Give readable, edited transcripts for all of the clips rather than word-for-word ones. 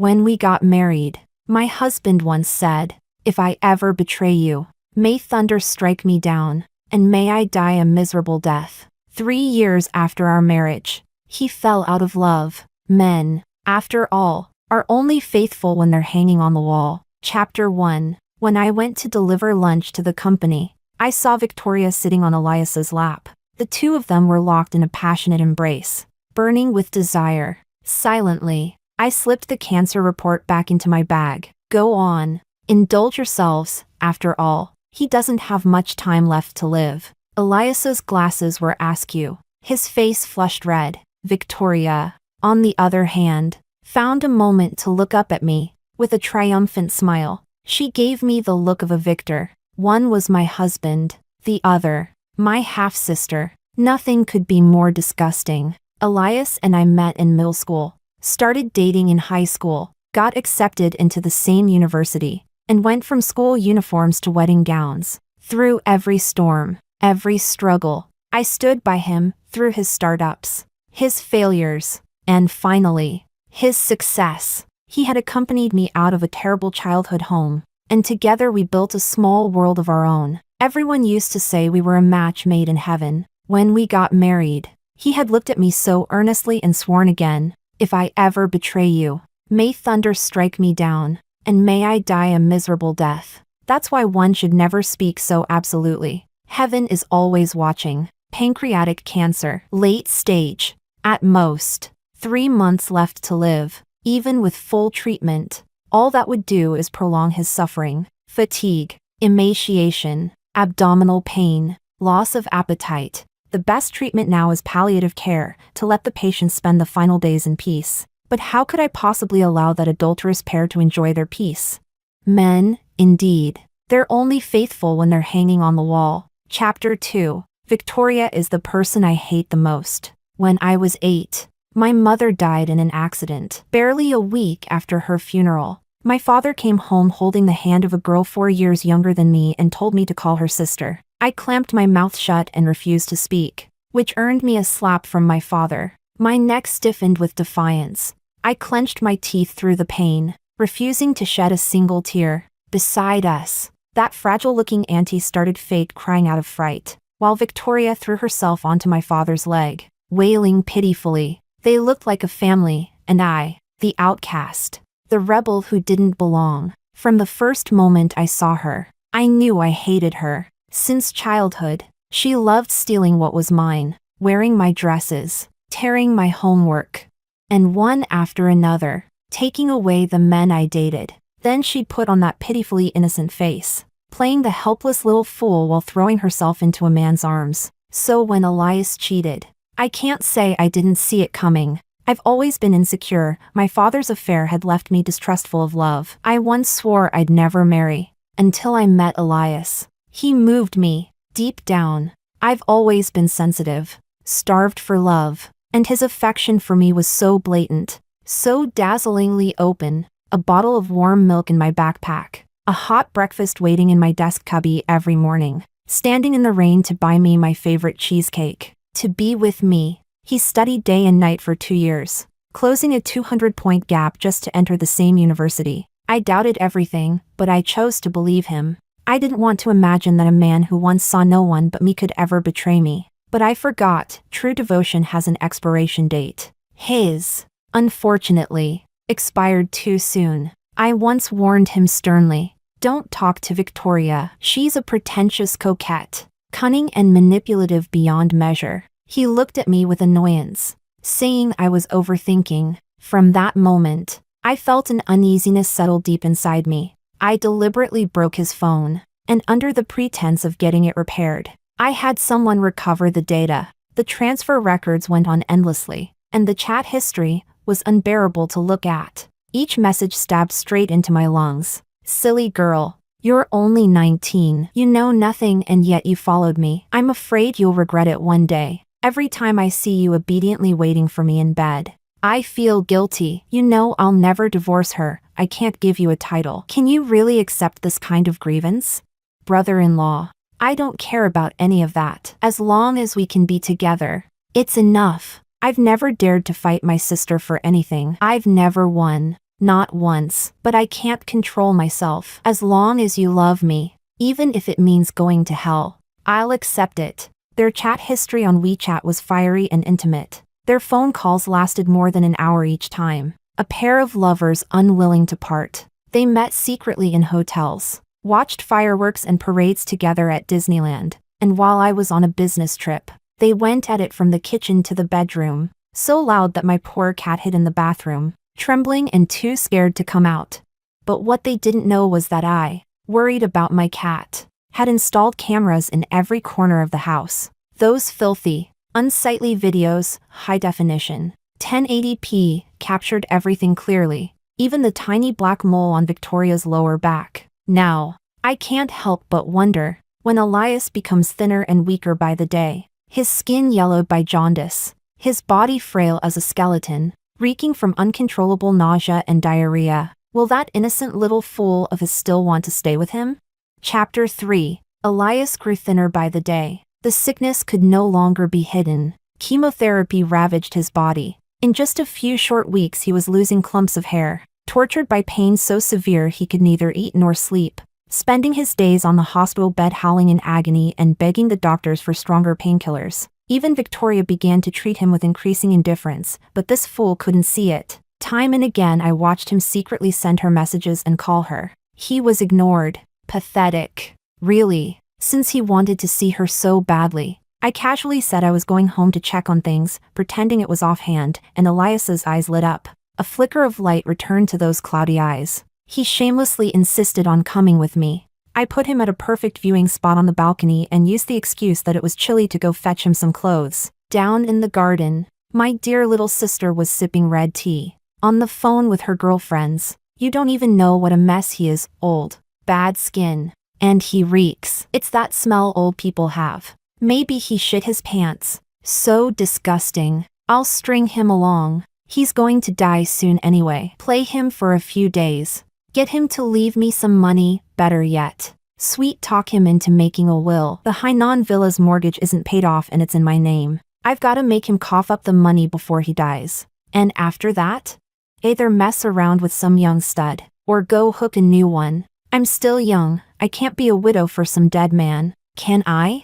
When we got married, my husband once said, "If I ever betray you, may thunder strike me down, and may I die a miserable death." 3 years after our marriage, he fell out of love. Men, after all, are only faithful when they're hanging on the wall. Chapter 1. When I went to deliver lunch to the company, I saw Victoria sitting on Elias's lap. The two of them were locked in a passionate embrace, burning with desire. Silently, I slipped the cancer report back into my bag. "Go on. Indulge yourselves, after all. He doesn't have much time left to live." Elias's glasses were askew. His face flushed red. Victoria, on the other hand, found a moment to look up at me, with a triumphant smile. She gave me the look of a victor. One was my husband, the other, my half-sister. Nothing could be more disgusting. Elias and I met in middle school, started dating in high school, got accepted into the same university, and went from school uniforms to wedding gowns. Through every storm, every struggle, I stood by him through his startups, his failures, and finally, his success. He had accompanied me out of a terrible childhood home, and together we built a small world of our own. Everyone used to say we were a match made in heaven. When we got married, he had looked at me so earnestly and sworn again, "If I ever betray you, may thunder strike me down, and may I die a miserable death." That's why one should never speak so absolutely. Heaven is always watching. Pancreatic cancer, late stage. At most, 3 months left to live. Even with full treatment, all that would do is prolong his suffering. Fatigue, emaciation, abdominal pain, loss of appetite. The best treatment now is palliative care, to let the patient spend the final days in peace. But how could I possibly allow that adulterous pair to enjoy their peace? Men, indeed, they're only faithful when they're hanging on the wall. Chapter 2. Victoria is the person I hate the most. When I was 8, my mother died in an accident. Barely a week after her funeral, my father came home holding the hand of a girl 4 years younger than me and told me to call her sister. I clamped my mouth shut and refused to speak, which earned me a slap from my father. My neck stiffened with defiance. I clenched my teeth through the pain, refusing to shed a single tear. Beside us, that fragile-looking auntie started fake crying out of fright, while Victoria threw herself onto my father's leg, wailing pitifully. They looked like a family, and I, the outcast, the rebel who didn't belong. From the first moment I saw her, I knew I hated her. Since childhood, she loved stealing what was mine, wearing my dresses, tearing my homework, and one after another, taking away the men I dated. Then she'd put on that pitifully innocent face, playing the helpless little fool while throwing herself into a man's arms. So when Elias cheated, I can't say I didn't see it coming. I've always been insecure. My father's affair had left me distrustful of love. I once swore I'd never marry, until I met Elias. He moved me, deep down. I've always been sensitive, starved for love, and his affection for me was so blatant, so dazzlingly open. A bottle of warm milk in my backpack, a hot breakfast waiting in my desk cubby every morning, standing in the rain to buy me my favorite cheesecake, to be with me. He studied day and night for 2 years, closing a 200-point gap just to enter the same university. I doubted everything, but I chose to believe him. I didn't want to imagine that a man who once saw no one but me could ever betray me. But I forgot, true devotion has an expiration date. His, unfortunately, expired too soon. I once warned him sternly, "Don't talk to Victoria. She's a pretentious coquette, cunning and manipulative beyond measure." He looked at me with annoyance, saying I was overthinking. From that moment, I felt an uneasiness settle deep inside me. I deliberately broke his phone, and under the pretense of getting it repaired, I had someone recover the data. The transfer records went on endlessly, and the chat history was unbearable to look at. Each message stabbed straight into my lungs. "Silly girl, you're only 19. You know nothing and yet you followed me. I'm afraid you'll regret it one day. Every time I see you obediently waiting for me in bed, I feel guilty. You know I'll never divorce her. I can't give you a title. Can you really accept this kind of grievance? Brother-in-law, I don't care about any of that. As long as we can be together, it's enough. I've never dared to fight my sister for anything. I've never won. Not once, but I can't control myself. As long as you love me, even if it means going to hell, I'll accept it. Their chat history on WeChat was fiery and intimate. Their phone calls lasted more than an hour each time. A pair of lovers unwilling to part. They met secretly in hotels, watched fireworks and parades together at Disneyland, and while I was on a business trip, they went at it from the kitchen to the bedroom, so loud that my poor cat hid in the bathroom, trembling and too scared to come out. But what they didn't know was that I, worried about my cat, had installed cameras in every corner of the house. Those filthy, unsightly videos, high definition, 1080p, captured everything clearly, even the tiny black mole on Victoria's lower back. Now, I can't help but wonder, when Elias becomes thinner and weaker by the day, his skin yellowed by jaundice, his body frail as a skeleton, reeking from uncontrollable nausea and diarrhea, will that innocent little fool of his still want to stay with him? Chapter 3. Elias grew thinner by the day. The sickness could no longer be hidden. Chemotherapy ravaged his body. In just a few short weeks he was losing clumps of hair, tortured by pain so severe he could neither eat nor sleep, spending his days on the hospital bed howling in agony and begging the doctors for stronger painkillers. Even Victoria began to treat him with increasing indifference, but this fool couldn't see it. Time and again I watched him secretly send her messages and call her. He was ignored. Pathetic. Really, since he wanted to see her so badly. I casually said I was going home to check on things, pretending it was offhand, and Elias's eyes lit up. A flicker of light returned to those cloudy eyes. He shamelessly insisted on coming with me. I put him at a perfect viewing spot on the balcony and used the excuse that it was chilly to go fetch him some clothes. Down in the garden, my dear little sister was sipping red tea, on the phone with her girlfriends. You don't even know what a mess he is, old, bad skin, and he reeks. It's that smell old people have. Maybe he shit his pants. So disgusting. I'll string him along. He's going to die soon anyway. Play him for a few days. Get him to leave me some money, better yet. Sweet talk him into making a will. The Hainan Villa's mortgage isn't paid off and it's in my name. I've got to make him cough up the money before he dies. And after that? Either mess around with some young stud, or go hook a new one. I'm still young. I can't be a widow for some dead man. Can I?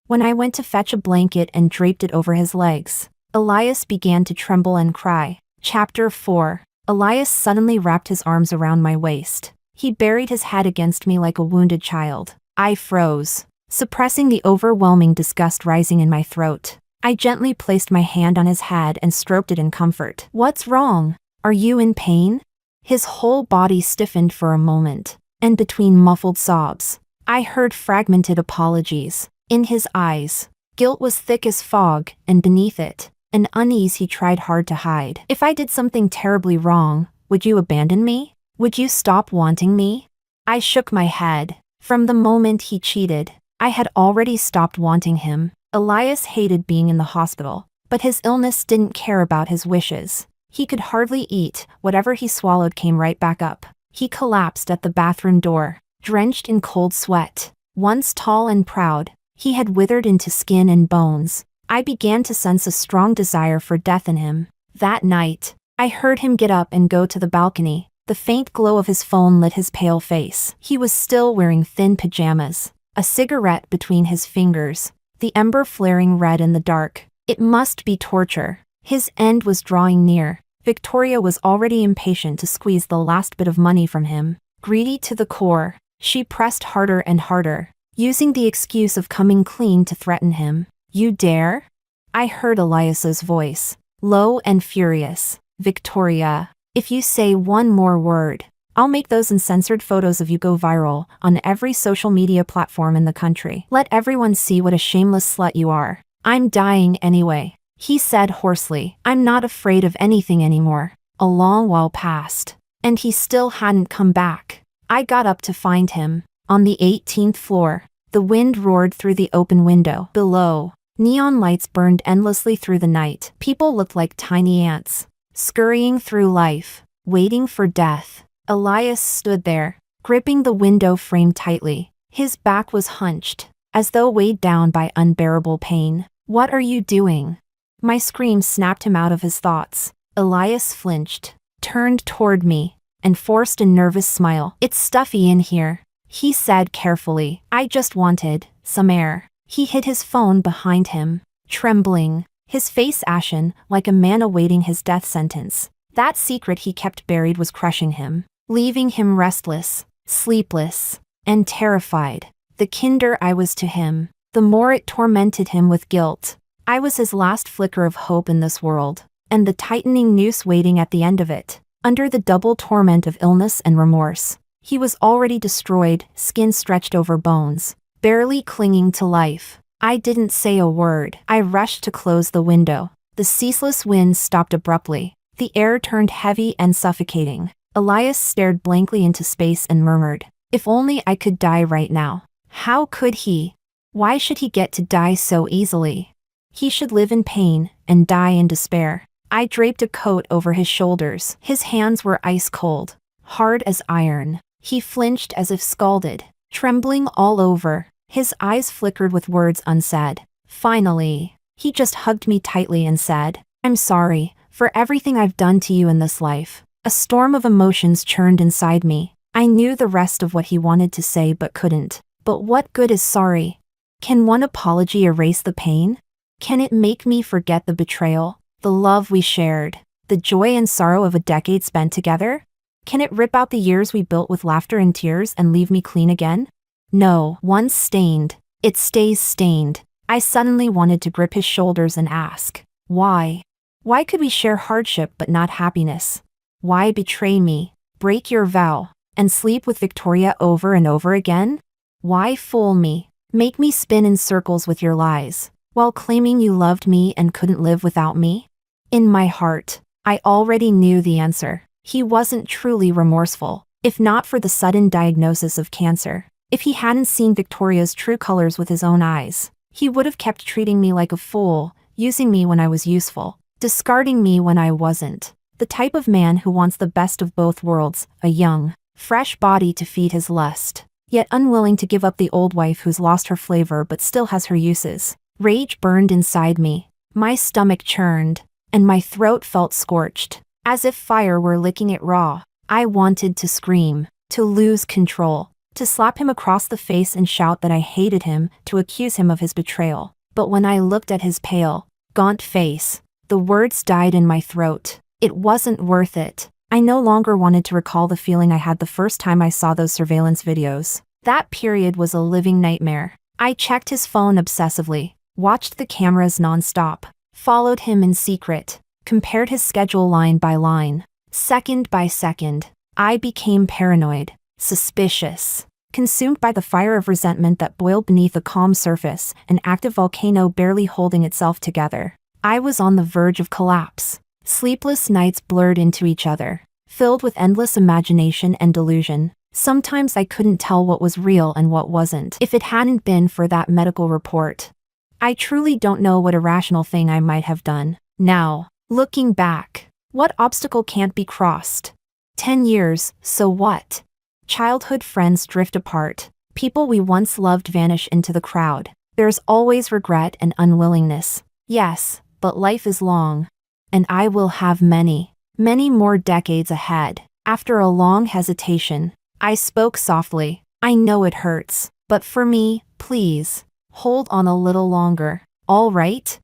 When I went to fetch a blanket and draped it over his legs, Elias began to tremble and cry. Chapter 4. Elias suddenly wrapped his arms around my waist. He buried his head against me like a wounded child. I froze, suppressing the overwhelming disgust rising in my throat. I gently placed my hand on his head and stroked it in comfort. What's wrong? Are you in pain? His whole body stiffened for a moment, and between muffled sobs, I heard fragmented apologies. In his eyes, guilt was thick as fog, and beneath it, an unease he tried hard to hide. If I did something terribly wrong, would you abandon me? Would you stop wanting me? I shook my head. From the moment he cheated, I had already stopped wanting him. Elias hated being in the hospital, but his illness didn't care about his wishes. He could hardly eat. Whatever he swallowed came right back up. He collapsed at the bathroom door, drenched in cold sweat. Once tall and proud, he had withered into skin and bones. I began to sense a strong desire for death in him. That night, I heard him get up and go to the balcony. The faint glow of his phone lit his pale face. He was still wearing thin pajamas, a cigarette between his fingers, the ember flaring red in the dark. It must be torture. His end was drawing near. Victoria was already impatient to squeeze the last bit of money from him. Greedy to the core, she pressed harder and harder, using the excuse of coming clean to threaten him. You dare? I heard Elias's voice, low and furious. Victoria, if you say one more word, I'll make those uncensored photos of you go viral on every social media platform in the country. Let everyone see what a shameless slut you are. I'm dying anyway, he said hoarsely. I'm not afraid of anything anymore. A long while passed, and he still hadn't come back. I got up to find him. On the 18th floor, the wind roared through the open window. Below, neon lights burned endlessly through the night. People looked like tiny ants, scurrying through life, waiting for death. Elias stood there, gripping the window frame tightly. His back was hunched, as though weighed down by unbearable pain. What are you doing? My scream snapped him out of his thoughts. Elias flinched, turned toward me, and forced a nervous smile. "It's stuffy in here," he said carefully. "I just wanted some air." He hid his phone behind him, trembling, his face ashen like a man awaiting his death sentence. That secret he kept buried was crushing him, leaving him restless, sleepless, and terrified. The kinder I was to him, the more it tormented him with guilt. I was his last flicker of hope in this world, and the tightening noose waiting at the end of it. Under the double torment of illness and remorse, he was already destroyed, skin stretched over bones, barely clinging to life. I didn't say a word. I rushed to close the window. The ceaseless wind stopped abruptly. The air turned heavy and suffocating. Elias stared blankly into space and murmured, "If only I could die right now." How could he? Why should he get to die so easily? He should live in pain and die in despair. I draped a coat over his shoulders. His hands were ice cold, hard as iron. He flinched as if scalded, trembling all over. His eyes flickered with words unsaid. Finally, he just hugged me tightly and said, "I'm sorry for everything I've done to you in this life." A storm of emotions churned inside me. I knew the rest of what he wanted to say but couldn't. But what good is sorry? Can one apology erase the pain? Can it make me forget the betrayal, the love we shared, the joy and sorrow of a decade spent together? Can it rip out the years we built with laughter and tears and leave me clean again? No, once stained, it stays stained. I suddenly wanted to grip his shoulders and ask, why? Why could we share hardship but not happiness? Why betray me, break your vow, and sleep with Victoria over and over again? Why fool me, make me spin in circles with your lies, while claiming you loved me and couldn't live without me? In my heart, I already knew the answer. He wasn't truly remorseful, if not for the sudden diagnosis of cancer. If he hadn't seen Victoria's true colors with his own eyes, he would have kept treating me like a fool, using me when I was useful, discarding me when I wasn't. The type of man who wants the best of both worlds, a young, fresh body to feed his lust, yet unwilling to give up the old wife who's lost her flavor but still has her uses. Rage burned inside me. My stomach churned, and my throat felt scorched, as if fire were licking it raw. I wanted to scream, to lose control, to slap him across the face and shout that I hated him, to accuse him of his betrayal. But when I looked at his pale, gaunt face, the words died in my throat. It wasn't worth it. I no longer wanted to recall the feeling I had the first time I saw those surveillance videos. That period was a living nightmare. I checked his phone obsessively, watched the cameras non-stop, followed him in secret, compared his schedule line by line, second by second. I became paranoid, suspicious, consumed by the fire of resentment that boiled beneath a calm surface, an active volcano barely holding itself together. I was on the verge of collapse. Sleepless nights blurred into each other, filled with endless imagination and delusion. Sometimes I couldn't tell what was real and what wasn't. If it hadn't been for that medical report, I truly don't know what irrational thing I might have done. Now, looking back, what obstacle can't be crossed? 10 years, so what? Childhood friends drift apart. People we once loved vanish into the crowd. There's always regret and unwillingness. Yes, but life is long. And I will have many, many more decades ahead. After a long hesitation, I spoke softly. "I know it hurts, but for me, please, hold on a little longer, all right?"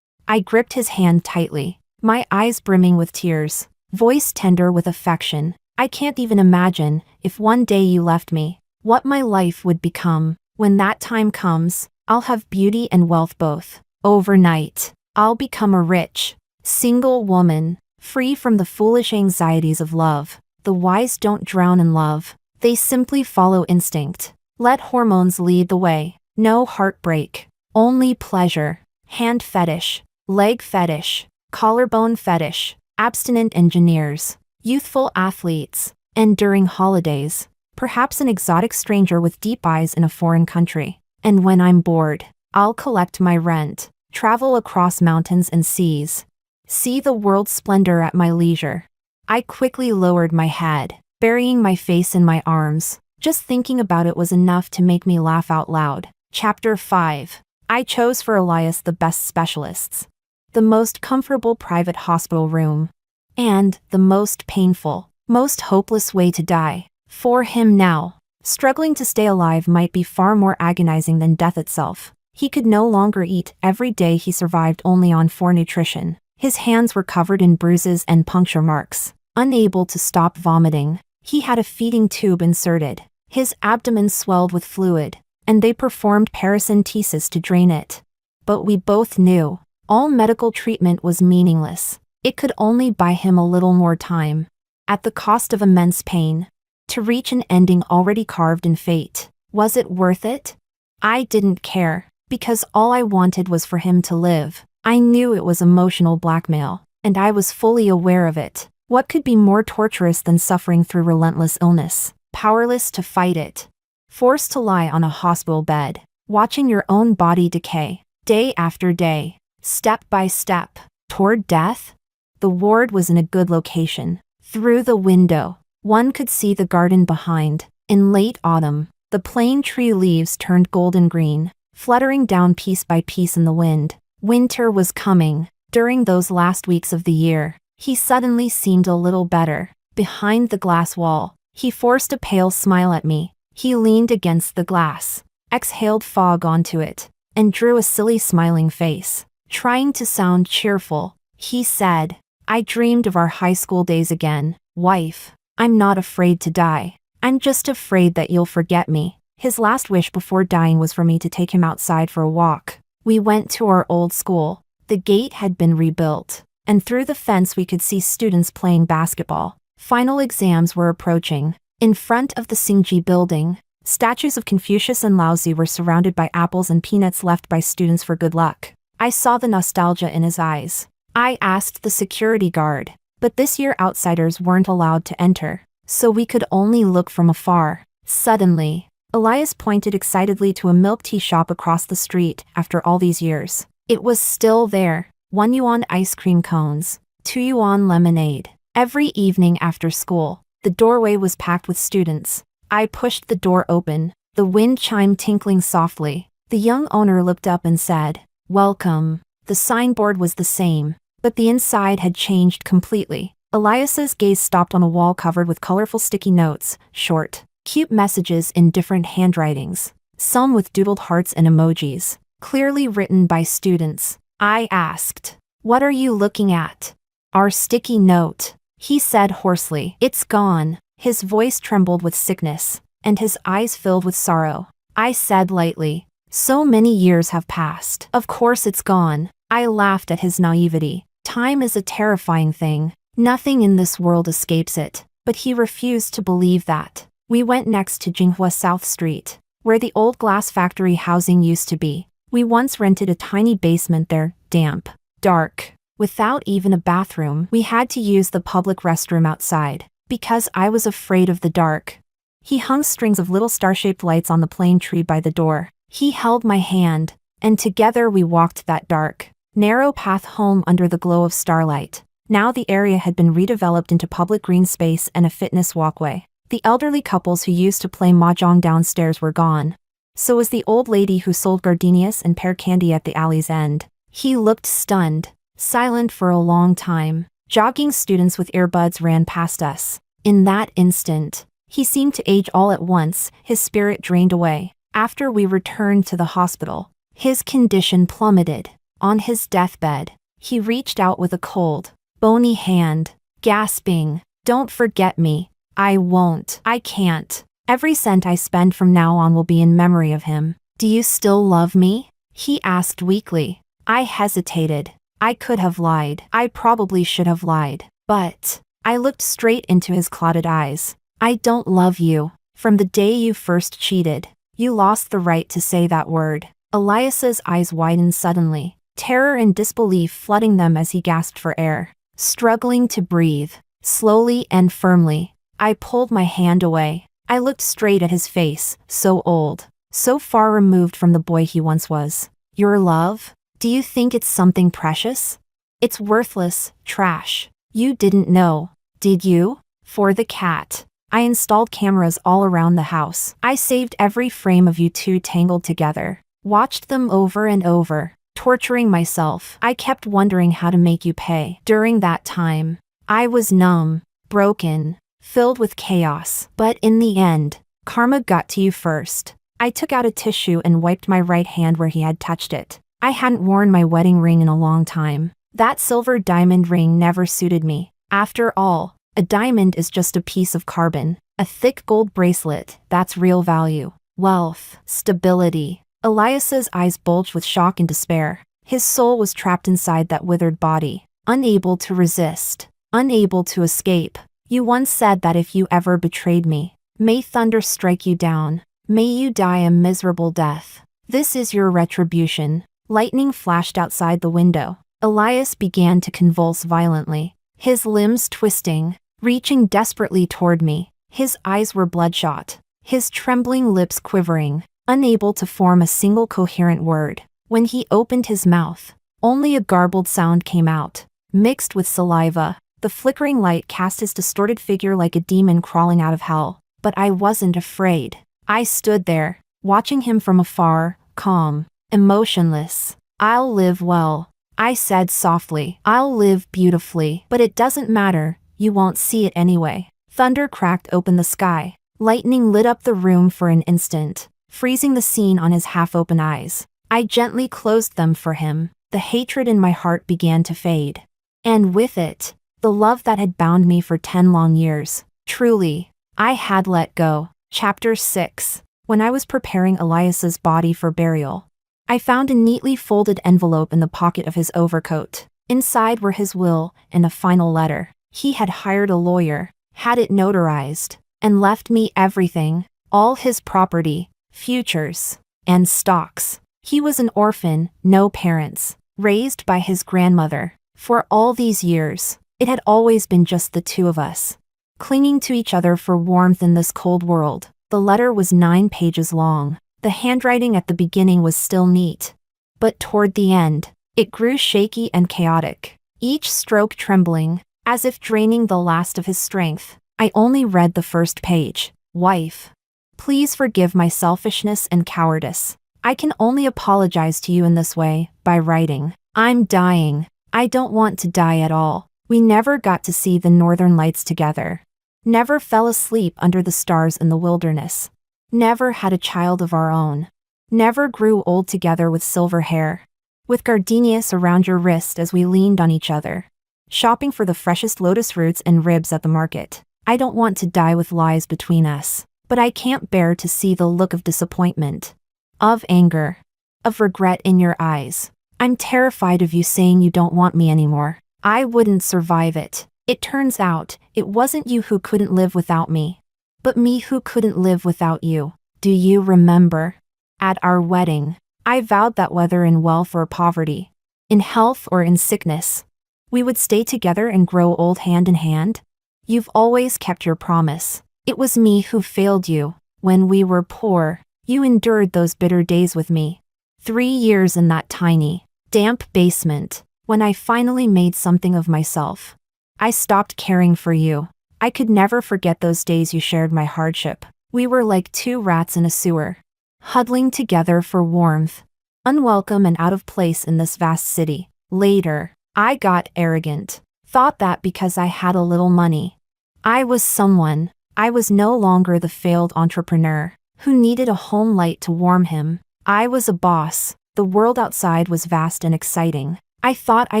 I gripped his hand tightly, my eyes brimming with tears, voice tender with affection. "I can't even imagine, if one day you left me, what my life would become. When that time comes, I'll have beauty and wealth both. Overnight, I'll become a rich, single woman, free from the foolish anxieties of love. The wise don't drown in love. They simply follow instinct. Let hormones lead the way. No heartbreak. Only pleasure. Hand fetish. Leg fetish. Collarbone fetish. Abstinent engineers. Youthful athletes. Enduring holidays. Perhaps an exotic stranger with deep eyes in a foreign country. And when I'm bored, I'll collect my rent. Travel across mountains and seas. See the world's splendor at my leisure." I quickly lowered my head, burying my face in my arms. Just thinking about it was enough to make me laugh out loud. Chapter 5. I chose for Elias the best specialists, the most comfortable private hospital room, and the most painful. most hopeless way to die. For him now, struggling to stay alive might be far more agonizing than death itself. He could no longer eat. Every day he survived only on 4 nutrition. His hands were covered in bruises and puncture marks. Unable to stop vomiting, he had a feeding tube inserted. His abdomen swelled with fluid, and they performed paracentesis to drain it. But we both knew, all medical treatment was meaningless. It could only buy him a little more time, at the cost of immense pain, to reach an ending already carved in fate. Was it worth it? I didn't care, because all I wanted was for him to live. I knew it was emotional blackmail, and I was fully aware of it. What could be more torturous than suffering through relentless illness, powerless to fight it, forced to lie on a hospital bed, watching your own body decay, day after day, step by step, toward death? The ward was in a good location. Through the window, one could see the garden behind. In late autumn, the plane tree leaves turned golden green, fluttering down piece by piece in the wind. Winter was coming. During those last weeks of the year, he suddenly seemed a little better. Behind the glass wall, he forced a pale smile at me. He leaned against the glass, exhaled fog onto it, and drew a silly smiling face. Trying to sound cheerful, he said, "I dreamed of our high school days again, wife. I'm not afraid to die. I'm just afraid that you'll forget me." His last wish before dying was for me to take him outside for a walk. We went to our old school. The gate had been rebuilt, and through the fence we could see students playing basketball. Final exams were approaching. In front of the Xingji building, statues of Confucius and Laozi were surrounded by apples and peanuts left by students for good luck. I saw the nostalgia in his eyes. I asked the security guard, but this year outsiders weren't allowed to enter, so we could only look from afar. Suddenly, Elias pointed excitedly to a milk tea shop across the street. After all these years, it was still there. 1 yuan ice cream cones, 2 yuan lemonade. Every evening after school, the doorway was packed with students. I pushed the door open, the wind chime tinkling softly. The young owner looked up and said, "Welcome." The signboard was the same, but the inside had changed completely. Elias's gaze stopped on a wall covered with colorful sticky notes, short, cute messages in different handwritings, some with doodled hearts and emojis, clearly written by students. I asked, "What are you looking at?" "Our sticky note," he said hoarsely. "It's gone." His voice trembled with sickness, and his eyes filled with sorrow. I said lightly, "So many years have passed. Of course it's gone." I laughed at his naivety. Time is a terrifying thing. Nothing in this world escapes it. But he refused to believe that. We went next to Jinghua South Street, where the old glass factory housing used to be. We once rented a tiny basement there, damp, dark, without even a bathroom. We had to use the public restroom outside, because I was afraid of the dark. He hung strings of little star-shaped lights on the plane tree by the door. He held my hand, and together we walked that dark, narrow path home under the glow of starlight. Now the area had been redeveloped into public green space and a fitness walkway. The elderly couples who used to play mahjong downstairs were gone. So was the old lady who sold gardenias and pear candy at the alley's end. He looked stunned, silent for a long time. Jogging students with earbuds ran past us. In that instant, he seemed to age all at once. His spirit drained away. After we returned to the hospital, his condition plummeted. On his deathbed, he reached out with a cold, bony hand, gasping, "Don't forget me. I won't. I can't. Every cent I spend from now on will be in memory of him." "Do you still love me?" he asked weakly. I hesitated. I could have lied. I probably should have lied. But I looked straight into his clouded eyes. "I don't love you. From the day you first cheated, you lost the right to say that word." Elias's eyes widened suddenly, terror and disbelief flooding them as he gasped for air. Struggling to breathe, slowly and firmly, I pulled my hand away. I looked straight at his face, so old, so far removed from the boy he once was. "Your love? Do you think it's something precious? It's worthless, trash. You didn't know, did you?" For the cat, I installed cameras all around the house. I saved every frame of you two tangled together, watched them over and over, torturing myself. I kept wondering how to make you pay. During that time, I was numb, broken, filled with chaos. But in the end, karma got to you first. I took out a tissue and wiped my right hand where he had touched it. I hadn't worn my wedding ring in a long time. That silver diamond ring never suited me. After all, a diamond is just a piece of carbon. A thick gold bracelet, that's real value. Wealth, stability. Elias's eyes bulged with shock and despair. His soul was trapped inside that withered body, unable to resist, unable to escape. You once said that if you ever betrayed me, may thunder strike you down. May you die a miserable death. This is your retribution. Lightning flashed outside the window. Elias began to convulse violently, his limbs twisting, reaching desperately toward me. His eyes were bloodshot, his trembling lips quivering, unable to form a single coherent word. When he opened his mouth, only a garbled sound came out, mixed with saliva. The flickering light cast his distorted figure like a demon crawling out of hell. But I wasn't afraid. I stood there, watching him from afar, calm, emotionless. I'll live well, I said softly. I'll live beautifully. But it doesn't matter, you won't see it anyway. Thunder cracked open the sky. Lightning lit up the room for an instant, freezing the scene on his half-open eyes. I gently closed them for him. The hatred in my heart began to fade. And with it, the love that had bound me for 10 long years. Truly, I had let go. Chapter 6. When I was preparing Elias's body for burial, I found a neatly folded envelope in the pocket of his overcoat. Inside were his will and a final letter. He had hired a lawyer, had it notarized, and left me everything, all his property, futures, and stocks. He was an orphan, no parents, raised by his grandmother. For all these years, it had always been just the two of us, clinging to each other for warmth in this cold world. The letter was 9 pages long. The handwriting at the beginning was still neat, but toward the end, it grew shaky and chaotic, each stroke trembling, as if draining the last of his strength. I only read the first page. Wife, please forgive my selfishness and cowardice. I can only apologize to you in this way, by writing. I'm dying. I don't want to die at all. We never got to see the northern lights together. Never fell asleep under the stars in the wilderness. Never had a child of our own. Never grew old together with silver hair, with gardenias around your wrist as we leaned on each other, shopping for the freshest lotus roots and ribs at the market. I don't want to die with lies between us, but I can't bear to see the look of disappointment, of anger, of regret in your eyes. I'm terrified of you saying you don't want me anymore. I wouldn't survive it. It turns out, it wasn't you who couldn't live without me, but me who couldn't live without you. Do you remember? At our wedding, I vowed that whether in wealth or poverty, in health or in sickness, we would stay together and grow old hand in hand. You've always kept your promise. It was me who failed you. When we were poor, you endured those bitter days with me. 3 years in that tiny, damp basement. When I finally made something of myself, I stopped caring for you. I could never forget those days you shared my hardship. We were like 2 rats in a sewer, huddling together for warmth, unwelcome and out of place in this vast city. Later, I got arrogant, thought that because I had a little money, I was someone. I was no longer the failed entrepreneur who needed a home light to warm him. I was a boss. The world outside was vast and exciting. I thought I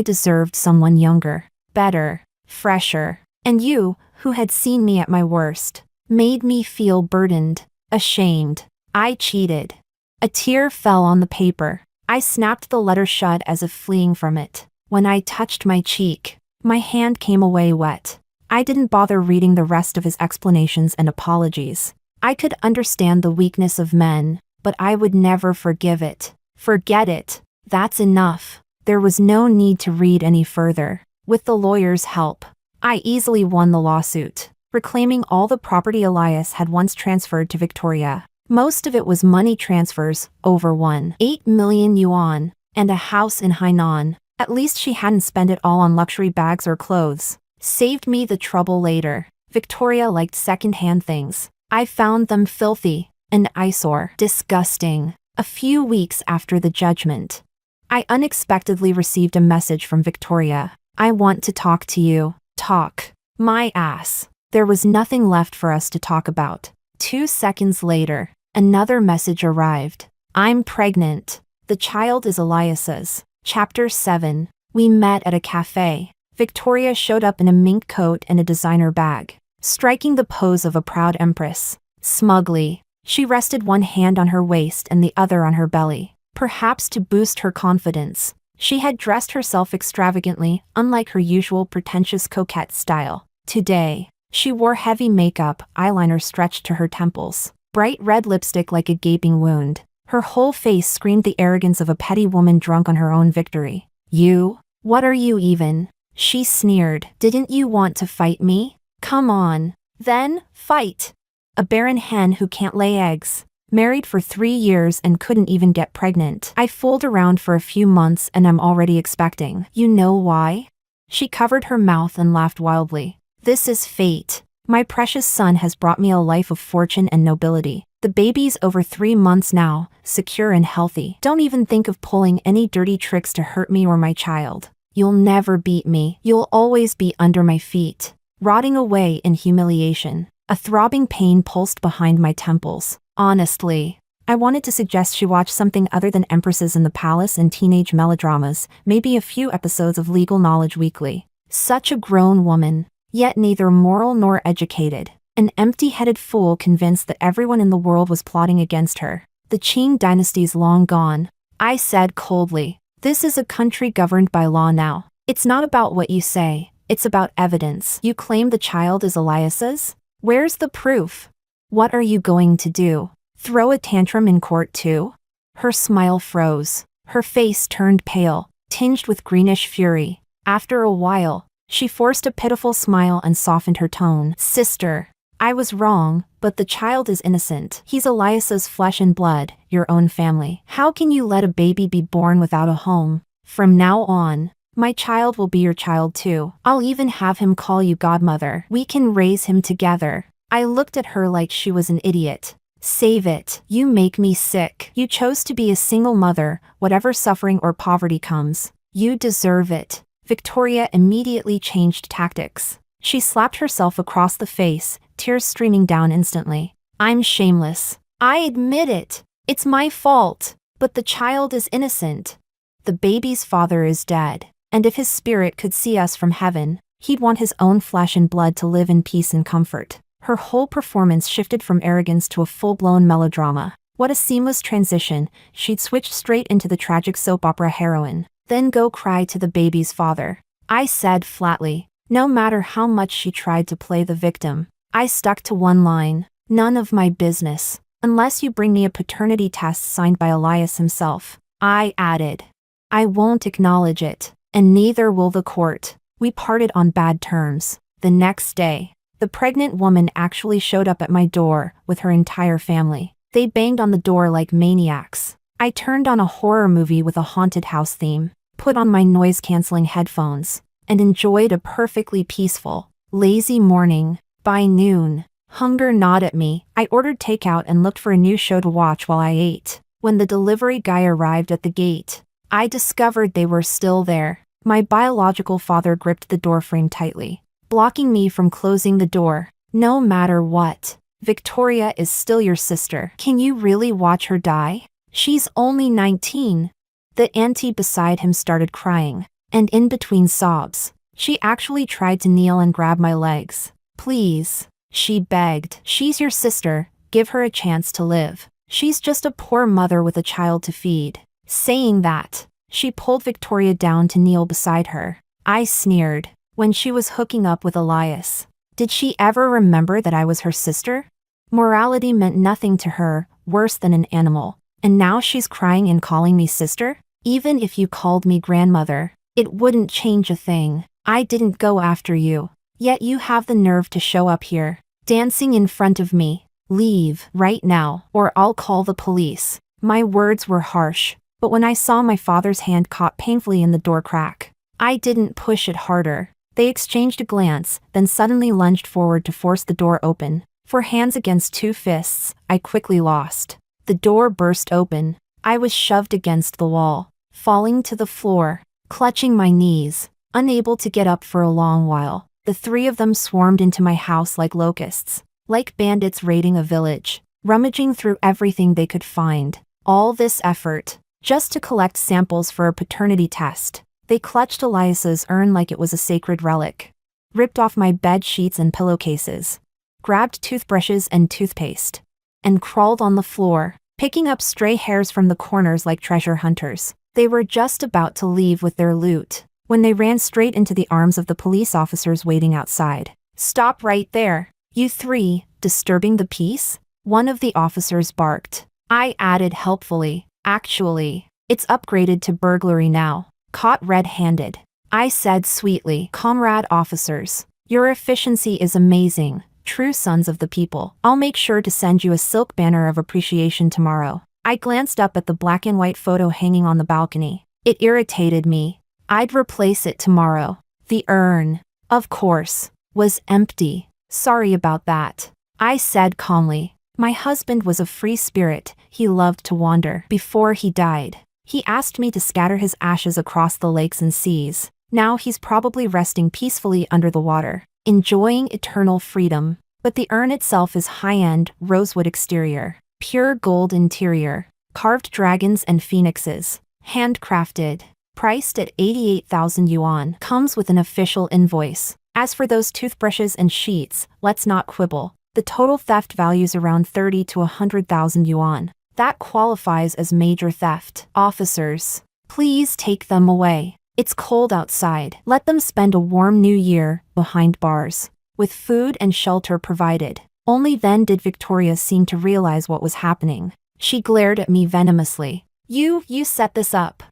deserved someone younger, better, fresher. And you, who had seen me at my worst, made me feel burdened, ashamed. I cheated. A tear fell on the paper. I snapped the letter shut as if fleeing from it. When I touched my cheek, my hand came away wet. I didn't bother reading the rest of his explanations and apologies. I could understand the weakness of men, but I would never forgive it. Forget it. That's enough. There was no need to read any further. With the lawyer's help, I easily won the lawsuit, reclaiming all the property Elias had once transferred to Victoria. Most of it was money transfers, over 1.8 million yuan, and a house in Hainan. At least she hadn't spent it all on luxury bags or clothes. Saved me the trouble later. Victoria liked second-hand things. I found them filthy, an eyesore, disgusting. A few weeks after the judgment, I unexpectedly received a message from Victoria. I want to talk to you. Talk. My ass. There was nothing left for us to talk about. 2 seconds later, another message arrived. I'm pregnant. The child is Elias's. Chapter 7. We met at a cafe. Victoria showed up in a mink coat and a designer bag, striking the pose of a proud empress. Smugly, she rested one hand on her waist and the other on her belly, perhaps to boost her confidence. She had dressed herself extravagantly, unlike her usual pretentious coquette style. Today, she wore heavy makeup, eyeliner stretched to her temples, bright red lipstick like a gaping wound. Her whole face screamed the arrogance of a petty woman drunk on her own victory. You? What are you even? She sneered. Didn't you want to fight me? Come on. Then, fight. A barren hen who can't lay eggs. Married for 3 years and couldn't even get pregnant. I fooled around for a few months and I'm already expecting. You know why? She covered her mouth and laughed wildly. This is fate. My precious son has brought me a life of fortune and nobility. The baby's over 3 months now, secure and healthy. Don't even think of pulling any dirty tricks to hurt me or my child. You'll never beat me. You'll always be under my feet, rotting away in humiliation. A throbbing pain pulsed behind my temples. Honestly, I wanted to suggest she watch something other than Empresses in the Palace and teenage melodramas, maybe a few episodes of Legal Knowledge Weekly. Such a grown woman, yet neither moral nor educated. An empty-headed fool convinced that everyone in the world was plotting against her. The Qing dynasty's long gone. I said coldly, this is a country governed by law now. It's not about what you say, it's about evidence. You claim the child is Elias's? Where's the proof? What are you going to do? Throw a tantrum in court too? Her smile froze. Her face turned pale, tinged with greenish fury. After a while, she forced a pitiful smile and softened her tone. Sister, I was wrong, but the child is innocent. He's Elias's flesh and blood, your own family. How can you let a baby be born without a home? From now on, my child will be your child too. I'll even have him call you godmother. We can raise him together. I looked at her like she was an idiot. Save it. You make me sick. You chose to be a single mother, whatever suffering or poverty comes. You deserve it. Victoria immediately changed tactics. She slapped herself across the face, tears streaming down instantly. I'm shameless. I admit it. It's my fault. But the child is innocent. The baby's father is dead, and if his spirit could see us from heaven, he'd want his own flesh and blood to live in peace and comfort. Her whole performance shifted from arrogance to a full-blown melodrama. What a seamless transition. She'd switched straight into the tragic soap opera heroine. Then go cry to the baby's father. I said flatly. No matter how much she tried to play the victim, I stuck to one line. None of my business, unless you bring me a paternity test signed by Elias himself. I added. I won't acknowledge it, and neither will the court. We parted on bad terms. The next day, the pregnant woman actually showed up at my door with her entire family. They banged on the door like maniacs. I turned on a horror movie with a haunted house theme, put on my noise-canceling headphones, and enjoyed a perfectly peaceful, lazy morning. By noon, hunger gnawed at me. I ordered takeout and looked for a new show to watch while I ate. When the delivery guy arrived at the gate, I discovered they were still there. My biological father gripped the doorframe tightly, blocking me from closing the door. No matter what, Victoria is still your sister. Can you really watch her die? She's only 19. The auntie beside him started crying, and in between sobs, she actually tried to kneel and grab my legs. Please, she begged. She's your sister, give her a chance to live. She's just a poor mother with a child to feed. Saying that, she pulled Victoria down to kneel beside her. I sneered. When she was hooking up with Elias, did she ever remember that I was her sister? Morality meant nothing to her, worse than an animal. And now she's crying and calling me sister? Even if you called me grandmother, it wouldn't change a thing. I didn't go after you. Yet you have the nerve to show up here, dancing in front of me. Leave right now, or I'll call the police. My words were harsh, but when I saw my father's hand caught painfully in the door crack, I didn't push it harder. They exchanged a glance, then suddenly lunged forward to force the door open. For hands against 2 fists, I quickly lost. The door burst open. I was shoved against the wall, falling to the floor, clutching my knees, unable to get up for a long while. The three of them swarmed into my house like locusts, like bandits raiding a village, rummaging through everything they could find. All this effort, just to collect samples for a paternity test. They clutched Elias's urn like it was a sacred relic, ripped off my bed sheets and pillowcases, grabbed toothbrushes and toothpaste, and crawled on the floor, picking up stray hairs from the corners like treasure hunters. They were just about to leave with their loot when they ran straight into the arms of the police officers waiting outside. "Stop right there, you three, disturbing the peace?" one of the officers barked. I added helpfully, "Actually, it's upgraded to burglary now. Caught red-handed." I said sweetly, "Comrade officers, your efficiency is amazing, true sons of the people. I'll make sure to send you a silk banner of appreciation tomorrow." I glanced up at the black and white photo hanging on the balcony. It irritated me. I'd replace it tomorrow. The urn, of course, was empty. "Sorry about that," I said calmly. "My husband was a free spirit. He loved to wander. Before he died, he asked me to scatter his ashes across the lakes and seas. Now he's probably resting peacefully under the water, enjoying eternal freedom." But the urn itself is high-end, rosewood exterior, pure gold interior, carved dragons and phoenixes, handcrafted, priced at 88,000 yuan, comes with an official invoice. As for those toothbrushes and sheets, let's not quibble. The total theft values around 30 to 100,000 yuan. That qualifies as major theft. "Officers, please take them away. It's cold outside. Let them spend a warm new year behind bars, with food and shelter provided." Only then did Victoria seem to realize what was happening. She glared at me venomously. You set this up.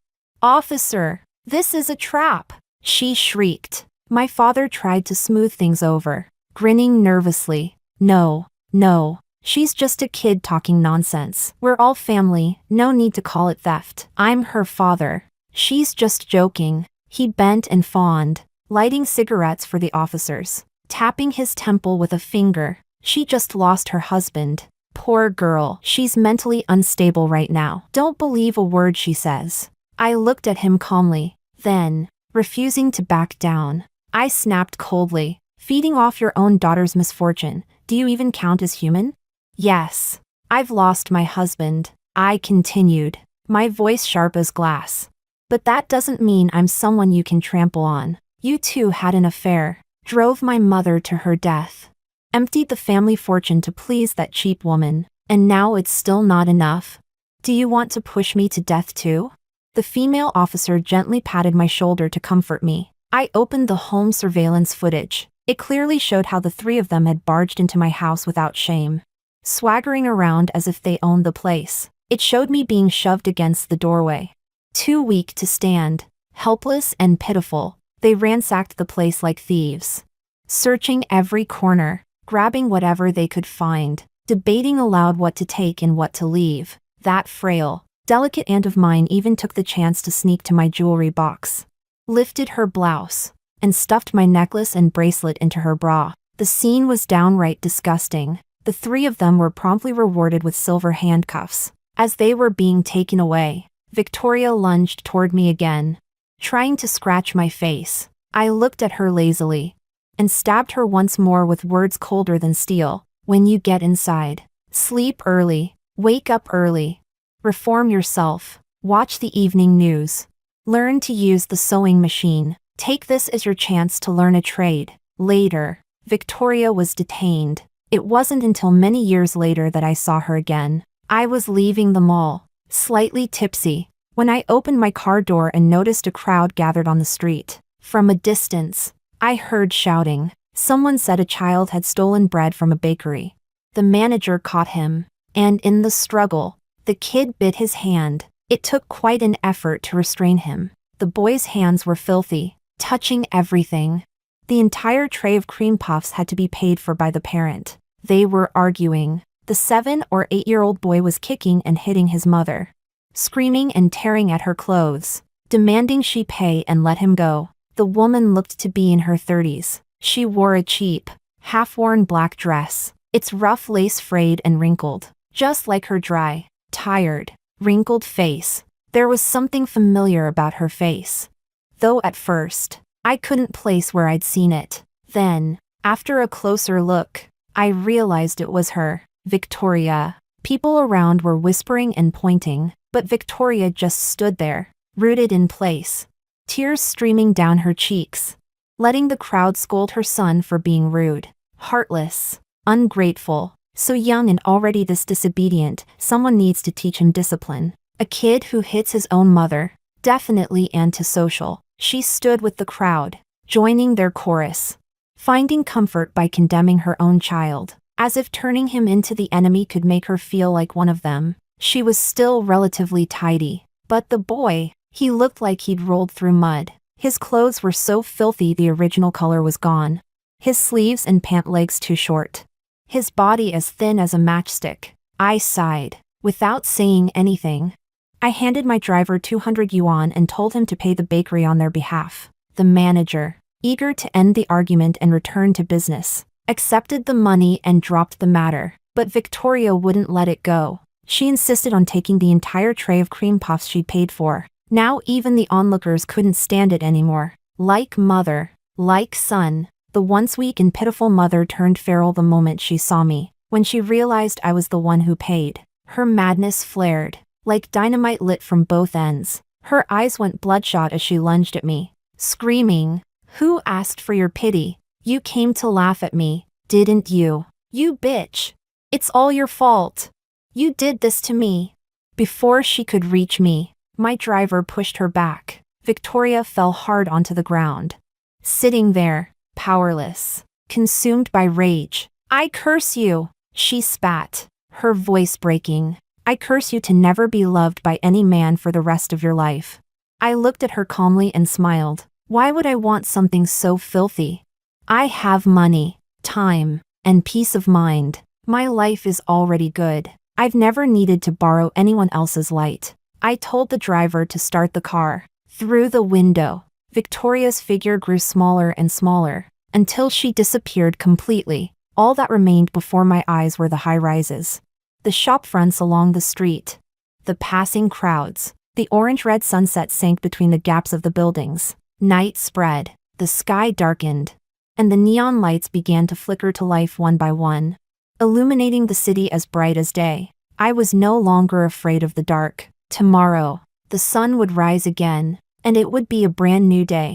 "Officer, this is a trap," she shrieked. My father tried to smooth things over, grinning nervously. No, she's just a kid talking nonsense. We're all family, no need to call it theft. I'm her father. She's just joking." He bent and fawned, lighting cigarettes for the officers, tapping his temple with a finger. "She just lost her husband. Poor girl. She's mentally unstable right now. Don't believe a word she says." I looked at him calmly. Then, refusing to back down, I snapped coldly. "Feeding off your own daughter's misfortune, do you even count as human?" "Yes. I've lost my husband," I continued, my voice sharp as glass. "But that doesn't mean I'm someone you can trample on. You two had an affair, drove my mother to her death, emptied the family fortune to please that cheap woman, and now it's still not enough. Do you want to push me to death too?" The female officer gently patted my shoulder to comfort me. I opened the home surveillance footage. It clearly showed how the three of them had barged into my house without shame, swaggering around as if they owned the place. It showed me being shoved against the doorway. Too weak to stand, helpless and pitiful, they ransacked the place like thieves, searching every corner, grabbing whatever they could find, debating aloud what to take and what to leave. That frail, delicate aunt of mine even took the chance to sneak to my jewelry box, lifted her blouse, and stuffed my necklace and bracelet into her bra. The scene was downright disgusting. The three of them were promptly rewarded with silver handcuffs. As they were being taken away, Victoria lunged toward me again, trying to scratch my face. I looked at her lazily, and stabbed her once more with words colder than steel. "When you get inside, sleep early, wake up early, reform yourself, watch the evening news, learn to use the sewing machine. Take this as your chance to learn a trade." Later, Victoria was detained. It wasn't until many years later that I saw her again. I was leaving the mall, slightly tipsy, when I opened my car door and noticed a crowd gathered on the street. From a distance, I heard shouting. Someone said a child had stolen bread from a bakery. The manager caught him, and in the struggle, the kid bit his hand. It took quite an effort to restrain him. The boy's hands were filthy, touching everything. The entire tray of cream puffs had to be paid for by the parent. They were arguing. The 7 or 8-year-old boy was kicking and hitting his mother, screaming and tearing at her clothes, demanding she pay and let him go. The woman looked to be in her 30s. She wore a cheap, half-worn black dress, its rough lace frayed and wrinkled, just like her dry, tired, wrinkled face. There was something familiar about her face, though at first, I couldn't place where I'd seen it. Then, after a closer look, I realized it was her, Victoria. People around were whispering and pointing, but Victoria just stood there, rooted in place, tears streaming down her cheeks, letting the crowd scold her son for being rude, heartless, ungrateful. So young and already this disobedient, someone needs to teach him discipline. A kid who hits his own mother, definitely antisocial. She stood with the crowd, joining their chorus, finding comfort by condemning her own child, as if turning him into the enemy could make her feel like one of them. She was still relatively tidy, but the boy, he looked like he'd rolled through mud. His clothes were so filthy the original color was gone. His sleeves and pant legs too short. His body as thin as a matchstick. I sighed, without saying anything. I handed my driver 200 yuan and told him to pay the bakery on their behalf. The manager, eager to end the argument and return to business, accepted the money and dropped the matter. But Victoria wouldn't let it go. She insisted on taking the entire tray of cream puffs she'd paid for. Now even the onlookers couldn't stand it anymore. Like mother, like son, the once weak and pitiful mother turned feral the moment she saw me. When she realized I was the one who paid, her madness flared, like dynamite lit from both ends. Her eyes went bloodshot as she lunged at me, screaming, "Who asked for your pity? You came to laugh at me, didn't you? You bitch! It's all your fault! You did this to me!" Before she could reach me, my driver pushed her back. Victoria fell hard onto the ground, sitting there, powerless, consumed by rage. "I curse you!" she spat, her voice breaking. "I curse you to never be loved by any man for the rest of your life." I looked at her calmly and smiled. Why would I want something so filthy? I have money, time, and peace of mind. My life is already good. I've never needed to borrow anyone else's light. I told the driver to start the car. Through the window, Victoria's figure grew smaller and smaller, until she disappeared completely. All that remained before my eyes were the high-rises, the shop fronts along the street, the passing crowds. The orange-red sunset sank between the gaps of the buildings. Night spread, the sky darkened, and the neon lights began to flicker to life one by one, illuminating the city as bright as day. I was no longer afraid of the dark. Tomorrow, the sun would rise again, and it would be a brand new day.